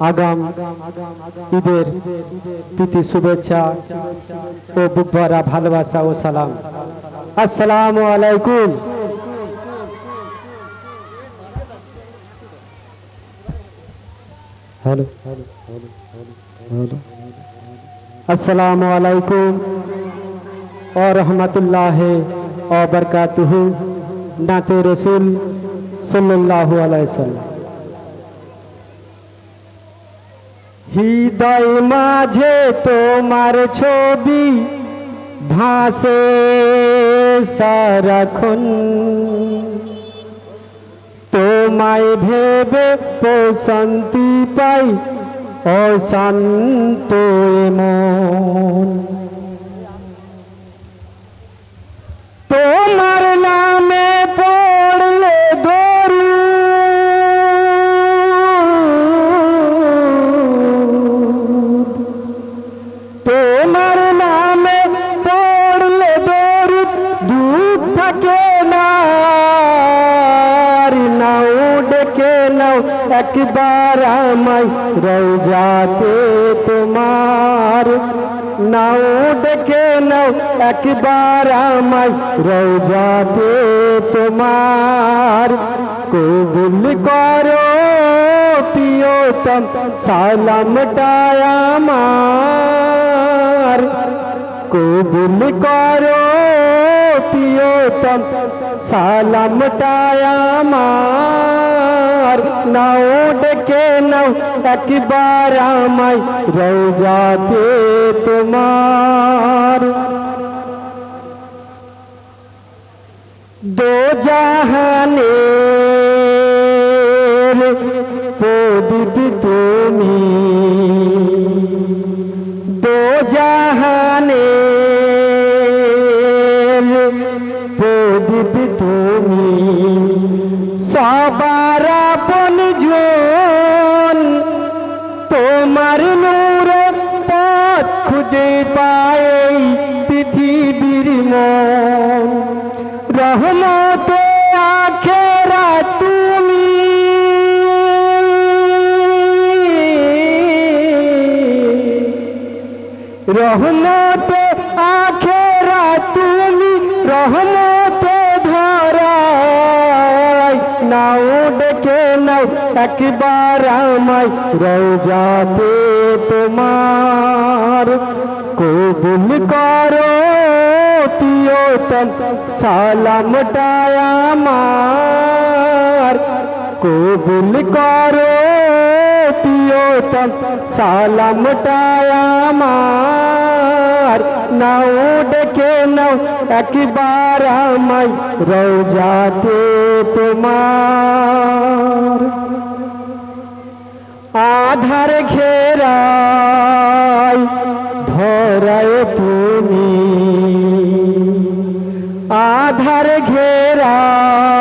আগাম ঈদের প্রীতি শুভেচ্ছা ও বুক ভরা ভালোবাসা ও সালাম। আসসালামু আলাইকুম। হ্যালো, আসসালামু আলাইকুম ওয়া রাহমাতুল্লাহি ওয়া বারাকাতুহু। নাতে রাসূল সাল্লাল্লাহু আলাইহি ওয়াসাল্লাম। হৃদয় মাঝে তোমার ছবি ভাসে সারাক্ষণ, তোমায় ভেবে প্রশান্তি পাই অশান্ত মন। তোমার নামে পড়লে দরুদ, তোমার নামে পড়লে দরুদ, দুঃখ থাকে না নাও ডেকে নাও একবার আমায় রওজাতে তোমার, নাও ডেকে নাও একবার আমায় রওজাতে তোমার। কবুল করো প্রিয়তম সালামটা আমার, কবুল করো প্রিয়তম সালামটা আমার। নাও ডেকে নাও একবার আমায় রওজাতে তোমার। দো জাহানের প্রদীপ তুমি, দো জাহানের প্রদীপ তুমি, সবার আপনজন তোমার নূরে পথ খুঁজে পায় পৃথিবীর মন। রহমতে আখেরাত তুমি, রহমতে আখেরাত তুমি, রহমতে ধরায় নাও ডেকে নাও একবার আমায় রওজাতে তোমার। কবুল করো প্রিয়তম সালামটা আমার, কবুল করো প্রিয়তম সালামটা আমার। নাও ডেকে নাও একবার আমায় রওজাতে তোমার। আধার ঘেরায় ভরায় তুমি, আধার ঘেরায়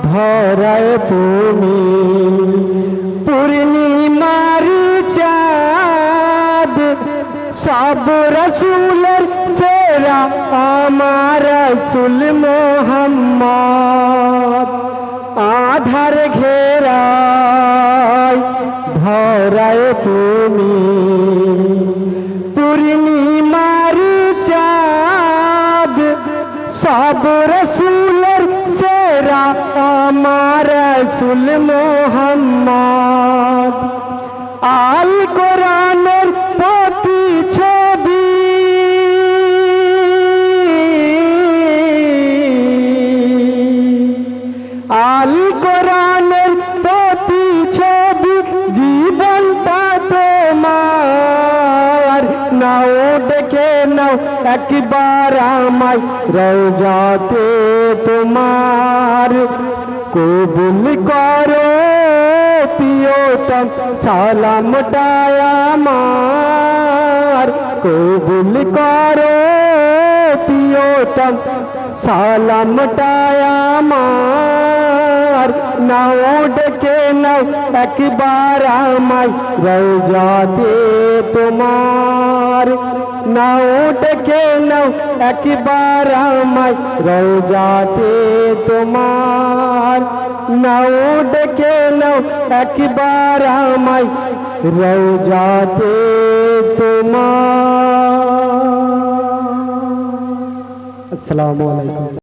ভরায় তুমি, পূর্ণিমার চাঁদ সব রসুলের সেরা আমার রসুল মোহাম্মদ। আধার ঘেরায় ভরায় তুমি, পূর্ণিমার চাঁদ সব রসুলের সেরা আমার রসুল মোহাম্মদ। আল কোরআনের প্রতি ছবি, আল কোরআনের প্রতি ছবি, জীবনটা তোমার। নাও ডেকে নাও একবার আমায় রওজাতে তোমার। কবুল করো প্রিয়তম সালামটা আমার, কবুল করো প্রিয়তম সালামটা আমার। তোমার নাও ডেকে নাও একবার আমায় রওজাতে তোমার নাও ডেকে নাও একবার আমায় রওজাতে তোমার নাও ডেকে নাও একবার আমায় রওজাতে তোমার। আসসালামু আলাইকুম।